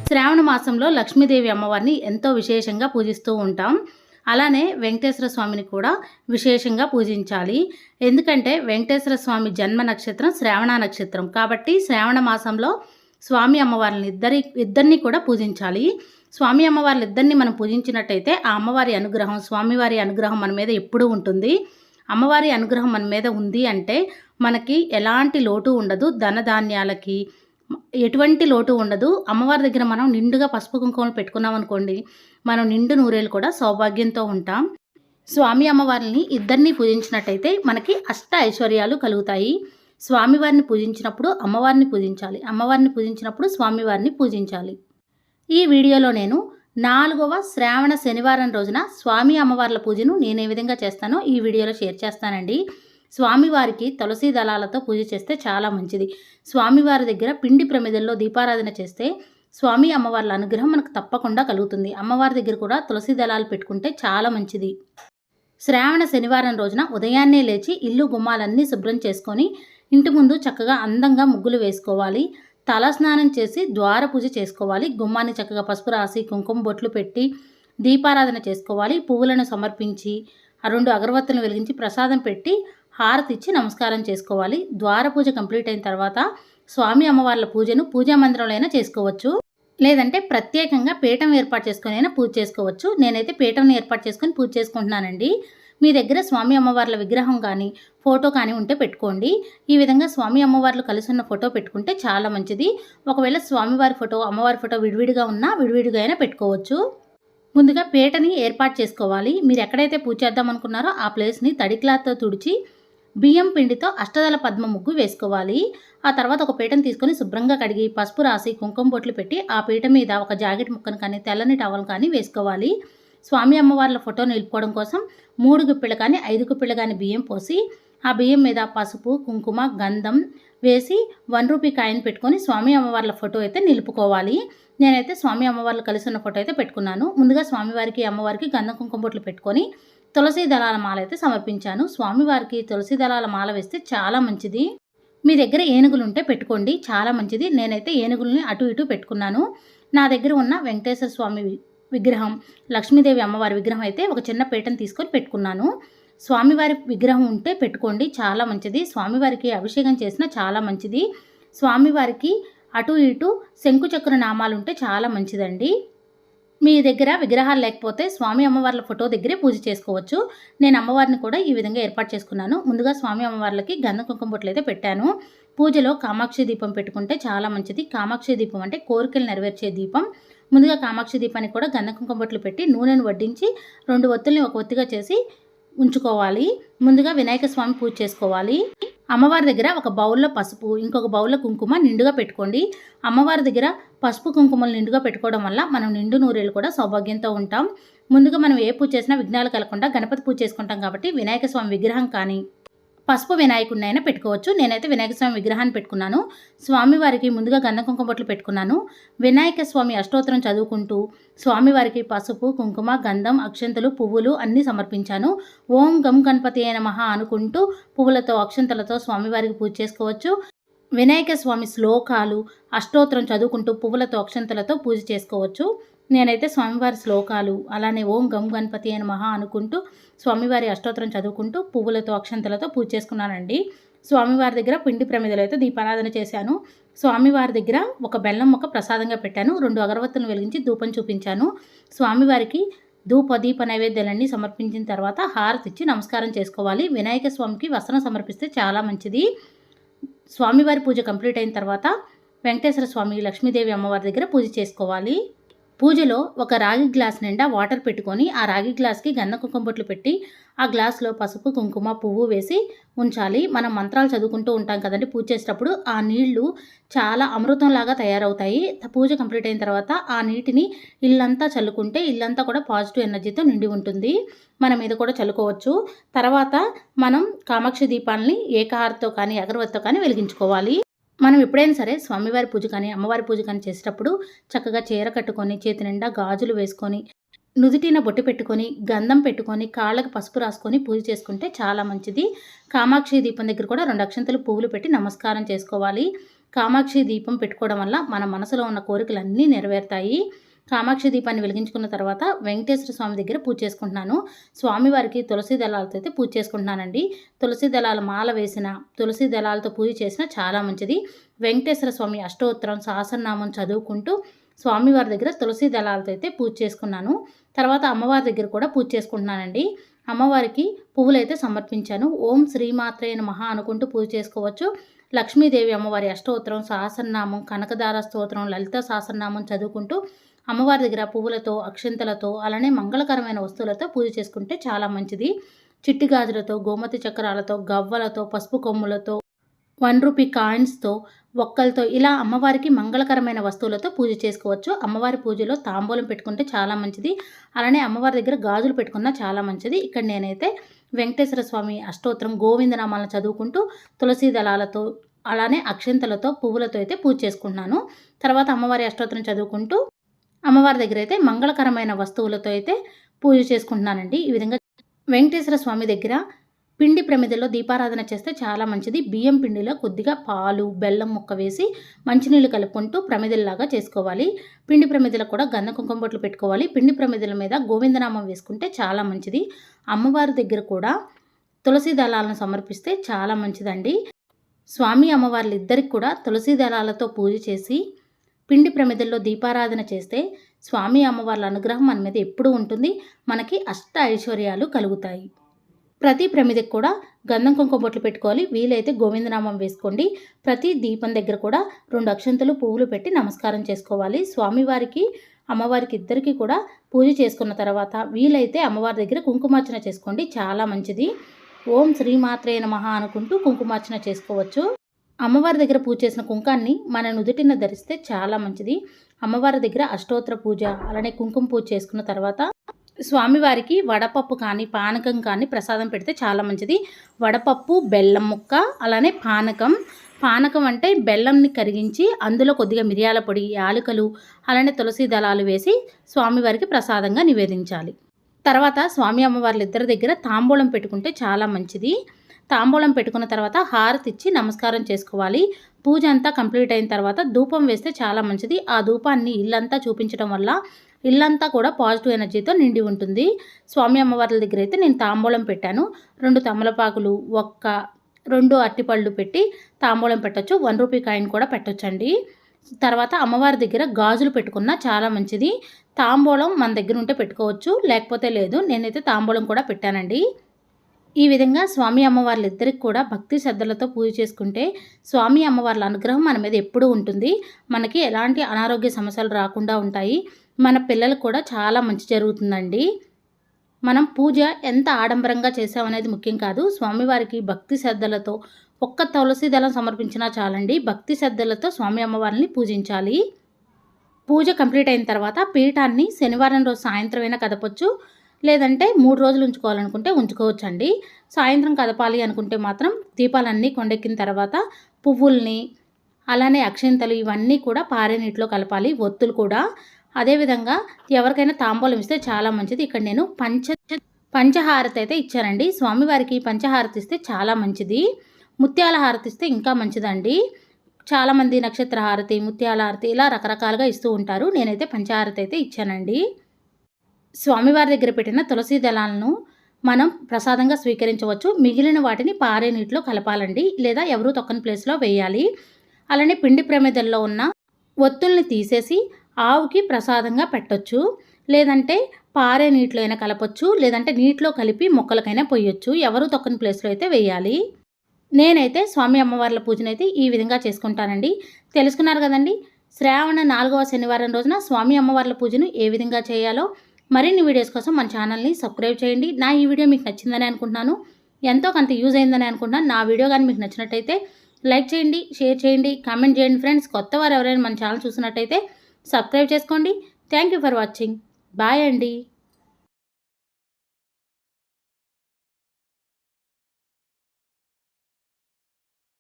శ్రావణ మాసంలో లక్ష్మీదేవి అమ్మవారిని ఎంతో విశేషంగా పూజిస్తూ ఉంటాం. అలానే వెంకటేశ్వర స్వామిని కూడా విశేషంగా పూజించాలి. ఎందుకంటే వెంకటేశ్వర స్వామి జన్మ నక్షత్రం శ్రావణ నక్షత్రం. కాబట్టి శ్రావణ మాసంలో స్వామి అమ్మవారిని ఇద్దరిని కూడా పూజించాలి. స్వామి అమ్మవార్లిద్దరిని మనం పూజించినట్టయితే ఆ అమ్మవారి అనుగ్రహం, స్వామివారి అనుగ్రహం మన మీద ఎప్పుడూ ఉంటుంది. అమ్మవారి అనుగ్రహం మన మీద ఉంది అంటే మనకి ఎలాంటి లోటు ఉండదు. ధనధాన్యాలకి ఎటువంటి లోటు ఉండదు. అమ్మవారి దగ్గర మనం నిండుగా పసుపు కుంకుమలు పెట్టుకున్నాం అనుకోండి, మనం నిండు నూరేళ్ళు కూడా సౌభాగ్యంతో ఉంటాం. స్వామి అమ్మవారిని ఇద్దరిని పూజించినట్టయితే మనకి అష్ట ఐశ్వర్యాలు కలుగుతాయి. స్వామివారిని పూజించినప్పుడు అమ్మవారిని పూజించాలి, అమ్మవారిని పూజించినప్పుడు స్వామివారిని పూజించాలి. ఈ వీడియోలో నేను 4వ శ్రావణ శనివారం రోజున స్వామి అమ్మవార్ల పూజను నేను ఏ విధంగా చేస్తానో ఈ వీడియోలో షేర్ చేస్తానండి. స్వామివారికి తులసి దళాలతో పూజ చేస్తే చాలా మంచిది. స్వామివారి దగ్గర పిండి ప్రమిదల్లో దీపారాధన చేస్తే స్వామి అమ్మవార్ల అనుగ్రహం మనకు తప్పకుండా కలుగుతుంది. అమ్మవారి దగ్గర కూడా తులసి దళాలు పెట్టుకుంటే చాలా మంచిది. శ్రావణ శనివారం రోజున ఉదయాన్నే లేచి ఇల్లు గుమ్మాలన్నీ శుభ్రం చేసుకొని ఇంటి ముందు చక్కగా అందంగా ముగ్గులు వేసుకోవాలి. తలస్నానం చేసి ద్వార పూజ చేసుకోవాలి. గుమ్మాన్ని చక్కగా పసుపు రాసి కుంకుమ బొట్లు పెట్టి దీపారాధన చేసుకోవాలి. పువ్వులను సమర్పించి 2 అగరవత్తులను వెలిగించి ప్రసాదం పెట్టి హారతి ఇచ్చి నమస్కారం చేసుకోవాలి. ద్వార పూజ కంప్లీట్ అయిన తర్వాత స్వామి అమ్మవార్ల పూజను పూజా మందిరంలో అయినా చేసుకోవచ్చు, లేదంటే ప్రత్యేకంగా పీఠం ఏర్పాటు చేసుకొని అయినా పూజ చేసుకోవచ్చు. నేనైతే పీఠం ఏర్పాటు చేసుకొని పూజ చేసుకుంటున్నానండి. మీ దగ్గర స్వామి అమ్మవార్ల విగ్రహం కానీ ఫోటో కానీ ఉంటే పెట్టుకోండి. ఈ విధంగా స్వామి అమ్మవార్లు కలిసి ఉన్న ఫోటో పెట్టుకుంటే చాలా మంచిది. ఒకవేళ స్వామివారి ఫోటో అమ్మవారి ఫోటో విడివిడిగా ఉన్నా విడివిడిగా అయినా పెట్టుకోవచ్చు. ముందుగా పీటని ఏర్పాటు చేసుకోవాలి. మీరు ఎక్కడైతే పూజ చేద్దాం అనుకున్నారో ఆ ప్లేస్ని తడి క్లాత్తో తుడిచి బియ్యం పిండితో అష్టదళ పద్మ ముగ్గు వేసుకోవాలి. ఆ తర్వాత ఒక పీటను తీసుకొని శుభ్రంగా కడిగి పసుపు రాసి కుంకుమ బొట్లు పెట్టి ఆ పీట మీద ఒక జాకెట్ ముక్కను కానీ తెల్లని టవల్ కానీ వేసుకోవాలి. స్వామి అమ్మవార్ల ఫోటో నిలుపుకోవడం కోసం 3 గుప్పిళ్ళు కానీ 5 గుప్పిళ్ళు కానీ బియ్యం పోసి ఆ బియ్యం మీద పసుపు కుంకుమ గంధం వేసి 1 రూపీ కాయిన్ పెట్టుకొని స్వామి అమ్మవార్ల ఫోటో అయితే నిలుపుకోవాలి. నేనైతే స్వామి అమ్మవార్లు కలిసి ఉన్న ఫోటో అయితే పెట్టుకున్నాను. ముందుగా స్వామివారికి అమ్మవారికి గంధం కుంకుమ బొట్లు పెట్టుకొని తులసి దళాల మాల అయితే సమర్పించాను. స్వామివారికి తులసి దళాల మాల వేస్తే చాలా మంచిది. మీ దగ్గర ఏనుగులు ఉంటే పెట్టుకోండి, చాలా మంచిది. నేనైతే ఏనుగుల్ని అటు ఇటు పెట్టుకున్నాను. నా దగ్గర ఉన్న వెంకటేశ్వర స్వామి విగ్రహం, లక్ష్మీదేవి అమ్మవారి విగ్రహం అయితే ఒక చిన్న పీటను తీసుకొని పెట్టుకున్నాను. స్వామివారి విగ్రహం ఉంటే పెట్టుకోండి, చాలా మంచిది. స్వామివారికి అభిషేకం చేసినా చాలా మంచిది. స్వామివారికి అటు ఇటు శంకుచక్ర నామాలు ఉంటే చాలా మంచిదండి. మీ దగ్గర విగ్రహాలు లేకపోతే స్వామి అమ్మవార్ల ఫోటో దగ్గరే పూజ చేసుకోవచ్చు. నేను అమ్మవారిని కూడా ఈ విధంగా ఏర్పాటు చేసుకున్నాను. ముందుగా స్వామి అమ్మవార్లకి గంధ కుంకుమ బొట్లు అయితే పెట్టాను. పూజలో కామాక్షి దీపం పెట్టుకుంటే చాలా మంచిది. కామాక్షి దీపం అంటే కోరికలు నెరవేర్చే దీపం. ముందుగా కామాక్షి దీపానికి కూడా గంధ కుంకుమ బొట్లు పెట్టి నూనెను వడ్డించి 2 ఒత్తుల్ని ఒక ఒత్తిగా చేసి ఉంచుకోవాలి. ముందుగా వినాయక స్వామి పూజ చేసుకోవాలి. అమ్మవారి దగ్గర ఒక బౌల్లో పసుపు, ఇంకొక బౌల్లో కుంకుమ నిండుగా పెట్టుకోండి. అమ్మవారి దగ్గర పసుపు కుంకుమలు నిండుగా పెట్టుకోవడం వల్ల మనం నిండు నూరేళ్ళు కూడా సౌభాగ్యంతో ఉంటాం. ముందుగా మనం ఏ పూజ చేసినా విఘ్నాలు కలగకుండా గణపతి పూజ చేసుకుంటాం కాబట్టి వినాయక స్వామి విగ్రహం కానీ పసుపు వినాయకుడిని అయినా పెట్టుకోవచ్చు. నేనైతే వినాయక స్వామి విగ్రహాన్ని పెట్టుకున్నాను. స్వామివారికి ముందుగా గంధ కుంకుమ బొట్లు పెట్టుకున్నాను. వినాయక స్వామి అష్టోత్తరం చదువుకుంటూ స్వామివారికి పసుపు కుంకుమ గంధం అక్షంతలు పువ్వులు అన్నీ సమర్పించాను. ఓం గం గణపతి నమః అనుకుంటూ పువ్వులతో అక్షంతలతో స్వామివారికి పూజ చేసుకోవచ్చు. వినాయక స్వామి శ్లోకాలు అష్టోత్తరం చదువుకుంటూ పువ్వులతో అక్షంతలతో పూజ చేసుకోవచ్చు. నేనైతే స్వామివారి శ్లోకాలు అలానే ఓం గం గణపతి నమః అనుకుంటూ స్వామివారి అష్టోత్తరం చదువుకుంటూ పువ్వులతో అక్షంతలతో పూజ చేసుకున్నానండి. స్వామివారి దగ్గర పిండి ప్రమిదలు అయితే దీపారాధన చేశాను. స్వామివారి దగ్గర ఒక బెల్లం ముక్క ప్రసాదంగా పెట్టాను. 2 అగరవత్తులను వెలిగించి ధూపం చూపించాను. స్వామివారికి దీప నైవేద్యాలన్నీ సమర్పించిన తర్వాత హారతి ఇచ్చి నమస్కారం చేసుకోవాలి. వినాయక స్వామికి వస్త్రం సమర్పిస్తే చాలా మంచిది. స్వామివారి పూజ కంప్లీట్ అయిన తర్వాత వెంకటేశ్వర స్వామి లక్ష్మీదేవి అమ్మవారి దగ్గర పూజ చేసుకోవాలి. పూజలో ఒక రాగి గ్లాస్ నిండా వాటర్ పెట్టుకొని ఆ రాగి గ్లాస్కి గంధ కుంకుమ బొట్లు పెట్టి ఆ గ్లాస్లో పసుపు కుంకుమ పువ్వు వేసి ఉంచాలి. మనం మంత్రాలు చదువుకుంటూ ఉంటాం కదండి పూజ చేసేటప్పుడు. ఆ నీళ్లు చాలా అమృతంలాగా తయారవుతాయి. పూజ కంప్లీట్ అయిన తర్వాత ఆ నీటిని ఇల్లంతా చల్లుకుంటే ఇల్లంతా కూడా పాజిటివ్ ఎనర్జీతో నిండి ఉంటుంది. మన మీద కూడా చల్లుకోవచ్చు. తర్వాత మనం కామాక్షి దీపాలని ఏకహారతో కానీ అగరవత్తితో కానీ వెలిగించుకోవాలి. మనం ఎప్పుడైనా సరే స్వామివారి పూజ కానీ అమ్మవారి పూజ కానీ చేసేటప్పుడు చక్కగా చీర కట్టుకొని చేతి నిండా గాజులు వేసుకొని నుదిటిన బొట్టు పెట్టుకొని గంధం పెట్టుకొని కాళ్ళకు పసుపు రాసుకొని పూజ చేసుకుంటే చాలా మంచిది. కామాక్షి దీపం దగ్గర కూడా 2 అక్షంతలు పువ్వులు పెట్టి నమస్కారం చేసుకోవాలి. కామాక్షి దీపం పెట్టుకోవడం వల్ల మన మనసులో ఉన్న కోరికలన్నీ నెరవేరుతాయి. కామాక్షి దీపాన్ని వెలిగించుకున్న తర్వాత వెంకటేశ్వర స్వామి దగ్గర పూజ చేసుకుంటున్నాను. స్వామివారికి తులసి దళాలతో అయితే పూజ చేసుకుంటున్నానండి. తులసి దళాల మాల వేసిన, తులసి దళాలతో పూజ చేసిన చాలా మంచిది. వెంకటేశ్వర స్వామి అష్టోత్తరం సహస్రనామం చదువుకుంటూ స్వామివారి దగ్గర తులసి దళాలతో అయితే పూజ చేసుకున్నాను. తర్వాత అమ్మవారి దగ్గర కూడా పూజ చేసుకుంటున్నానండి. అమ్మవారికి పువ్వులైతే సమర్పించాను. ఓం శ్రీమాత్రే నమః అనుకుంటూ పూజ చేసుకోవచ్చు. లక్ష్మీదేవి అమ్మవారి అష్టోత్తరం సహస్రనామం, కనకదార స్తోత్రం, లలిత సహస్రనామం చదువుకుంటూ అమ్మవారి దగ్గర పువ్వులతో, అక్షింతలతో, అలానే మంగళకరమైన వస్తువులతో పూజ చేసుకుంటే చాలా మంచిది. చిట్టి గాజులతో, గోమతి చక్రాలతో, గవ్వలతో, పసుపు కొమ్ములతో, 1 రూపీ కాయిన్స్తో, ఒక్కలతో ఇలా అమ్మవారికి మంగళకరమైన వస్తువులతో పూజ చేసుకోవచ్చు. అమ్మవారి పూజలో తాంబూలం పెట్టుకుంటే చాలా మంచిది. అలానే అమ్మవారి దగ్గర గాజులు పెట్టుకున్నా చాలా మంచిది. ఇక్కడ నేనైతే వెంకటేశ్వర స్వామి అష్టోత్తరం గోవిందనామాలను చదువుకుంటూ తులసి దళాలతో, అలానే అక్షింతలతో, పువ్వులతో అయితే పూజ చేసుకుంటున్నాను. తర్వాత అమ్మవారి అష్టోత్తరం చదువుకుంటూ అమ్మవారి దగ్గర అయితే మంగళకరమైన వస్తువులతో అయితే పూజ చేసుకుంటున్నానండి. ఈ విధంగా వెంకటేశ్వర స్వామి దగ్గర పిండి ప్రమిదలో దీపారాధన చేస్తే చాలా మంచిది. బియ్యం పిండిలో కొద్దిగా పాలు, బెల్లం ముక్క వేసి మంచినీళ్ళు కలుపుకుంటూ ప్రమిదల్లాగా చేసుకోవాలి. పిండి ప్రమిదలకు కూడా గంధ కుంకుమ బొట్లు పెట్టుకోవాలి. పిండి ప్రమిదల మీద గోవిందనామం వేసుకుంటే చాలా మంచిది. అమ్మవారి దగ్గర కూడా తులసి దళాలను సమర్పిస్తే చాలా మంచిదండి. స్వామి అమ్మవార్లు ఇద్దరికి కూడా తులసి దళాలతో పూజ చేసి పిండి ప్రమిదల్లో దీపారాధన చేస్తే స్వామి అమ్మవార్ల అనుగ్రహం మన మీద ఎప్పుడూ ఉంటుంది. మనకి అష్ట ఐశ్వర్యాలు కలుగుతాయి. ప్రతి ప్రమిదకు కూడా గంధం కుంకుమ బొట్లు పెట్టుకోవాలి. వీలైతే గోవిందనామం వేసుకోండి. ప్రతి దీపం దగ్గర కూడా 2 అక్షంతలు పువ్వులు పెట్టి నమస్కారం చేసుకోవాలి. స్వామివారికి అమ్మవారికి ఇద్దరికి కూడా పూజ చేసుకున్న తర్వాత వీలైతే అమ్మవారి దగ్గర కుంకుమార్చన చేసుకోండి, చాలా మంచిది. ఓం శ్రీమాత్రే నమః అనుకుంటూ కుంకుమార్చన చేసుకోవచ్చు. అమ్మవారి దగ్గర పూజ చేసిన కుంకాన్ని మన నుదుటిన ధరిస్తే చాలా మంచిది. అమ్మవారి దగ్గర అష్టోత్తర పూజ, అలానే కుంకుమ పూజ చేసుకున్న తర్వాత స్వామివారికి వడపప్పు కానీ, పానకం కానీ ప్రసాదం పెడితే చాలా మంచిది. వడపప్పు, బెల్లం ముక్క, అలానే పానకం అంటే బెల్లంని కరిగించి అందులో కొద్దిగా మిరియాల పొడి, యాలకులు, అలానే తులసి దళాలు వేసి స్వామివారికి ప్రసాదంగా నివేదించాలి. తర్వాత స్వామి అమ్మవార్ల ఇద్దరి దగ్గర తాంబూలం పెట్టుకుంటే చాలా మంచిది. తాంబూలం పెట్టుకున్న తర్వాత హారతి ఇచ్చి నమస్కారం చేసుకోవాలి. పూజ అంతా కంప్లీట్ అయిన తర్వాత ధూపం వేస్తే చాలా మంచిది. ఆ ధూపాన్ని ఇల్లంతా చూపించడం వల్ల ఇల్లంతా కూడా పాజిటివ్ ఎనర్జీతో నిండి ఉంటుంది. స్వామి అమ్మవార్ల దగ్గర అయితే నేను తాంబూలం పెట్టాను. 2 తమలపాకులు, 2 అరటిపళ్ళు పెట్టి తాంబూలం పెట్టచ్చు. 1 రూపీ కాయిన్ కూడా పెట్టొచ్చండి. తర్వాత అమ్మవారి దగ్గర గాజులు పెట్టుకున్నా చాలా మంచిది. తాంబూలం మన దగ్గర ఉంటే పెట్టుకోవచ్చు, లేకపోతే లేదు. నేనైతే తాంబూలం కూడా పెట్టానండి. ఈ విధంగా స్వామి అమ్మవార్లు ఇద్దరికి కూడా భక్తి శ్రద్ధలతో పూజ చేసుకుంటే స్వామి అమ్మవార్ల అనుగ్రహం మన మీద ఎప్పుడూ ఉంటుంది. మనకి ఎలాంటి అనారోగ్య సమస్యలు రాకుండా ఉంటాయి. మన పిల్లలకు కూడా చాలా మంచి జరుగుతుందండి. మనం పూజ ఎంత ఆడంబరంగా చేసామనేది ముఖ్యం కాదు. స్వామివారికి భక్తి శ్రద్ధలతో ఒక్క తులసి దళం సమర్పించినా చాలండి. భక్తి శ్రద్ధలతో స్వామి అమ్మవారిని పూజించాలి. పూజ కంప్లీట్ అయిన తర్వాత పీఠాన్ని శనివారం రోజు సాయంత్రమైనా కదపొచ్చు, లేదంటే 3 రోజులు ఉంచుకోవాలనుకుంటే ఉంచుకోవచ్చండి. సాయంత్రం కదపాలి అనుకుంటే మాత్రం దీపాలన్నీ కొండెక్కిన తర్వాత పువ్వుల్ని, అలానే అక్షింతలు ఇవన్నీ కూడా పారే నీటిలో కలపాలి. ఒత్తులు కూడా. అదేవిధంగా ఎవరికైనా తాంబూలం ఇస్తే చాలా మంచిది. ఇక్కడ నేను పంచహారతి అయితే ఇచ్చానండి. స్వామివారికి పంచహారతి ఇస్తే చాలా మంచిది. ముత్యాల హారతి ఇస్తే ఇంకా మంచిదండి. చాలామంది నక్షత్ర హారతి, ముత్యాల హారతి ఇలా రకరకాలుగా ఇస్తూ ఉంటారు. నేనైతే పంచహారతి అయితే ఇచ్చానండి. స్వామివారి దగ్గర పెట్టిన తులసి దళాలను మనం ప్రసాదంగా స్వీకరించవచ్చు. మిగిలిన వాటిని పారే నీటిలో కలపాలండి, లేదా ఎవరూ తొక్కని ప్లేస్లో వేయాలి. అలానే పిండి ప్రమిదల్లో ఉన్న ఒత్తుల్ని తీసేసి ఆవుకి ప్రసాదంగా పెట్టొచ్చు, లేదంటే పారే నీటిలో అయినా కలపొచ్చు, లేదంటే నీటిలో కలిపి మొక్కలకైనా పొయ్యొచ్చు. ఎవరూ తొక్కని ప్లేస్లో అయితే వేయాలి. నేనైతే స్వామి అమ్మవార్ల పూజనైతే ఈ విధంగా చేసుకుంటానండి. తెలుసుకున్నారు కదండి. శ్రావణ 4వ శనివారం రోజున స్వామి అమ్మవార్ల పూజను ఏ విధంగా చేయాలో. మరిన్ని వీడియోస్ కోసం మన ఛానల్ని సబ్స్క్రైబ్ చేయండి. నా ఈ వీడియో మీకు నచ్చిందని అనుకుంటున్నాను. ఎంతో కొంత యూజ్ అయిందని అనుకుంటున్నాను. నా వీడియో కానీ మీకు నచ్చినట్టయితే లైక్ చేయండి, షేర్ చేయండి, కామెంట్ చేయండి ఫ్రెండ్స్. కొత్త వారు ఎవరైనా మన ఛానల్ చూసినట్టయితే సబ్స్క్రైబ్ చేసుకోండి. Thank you for watching. Bye అండి.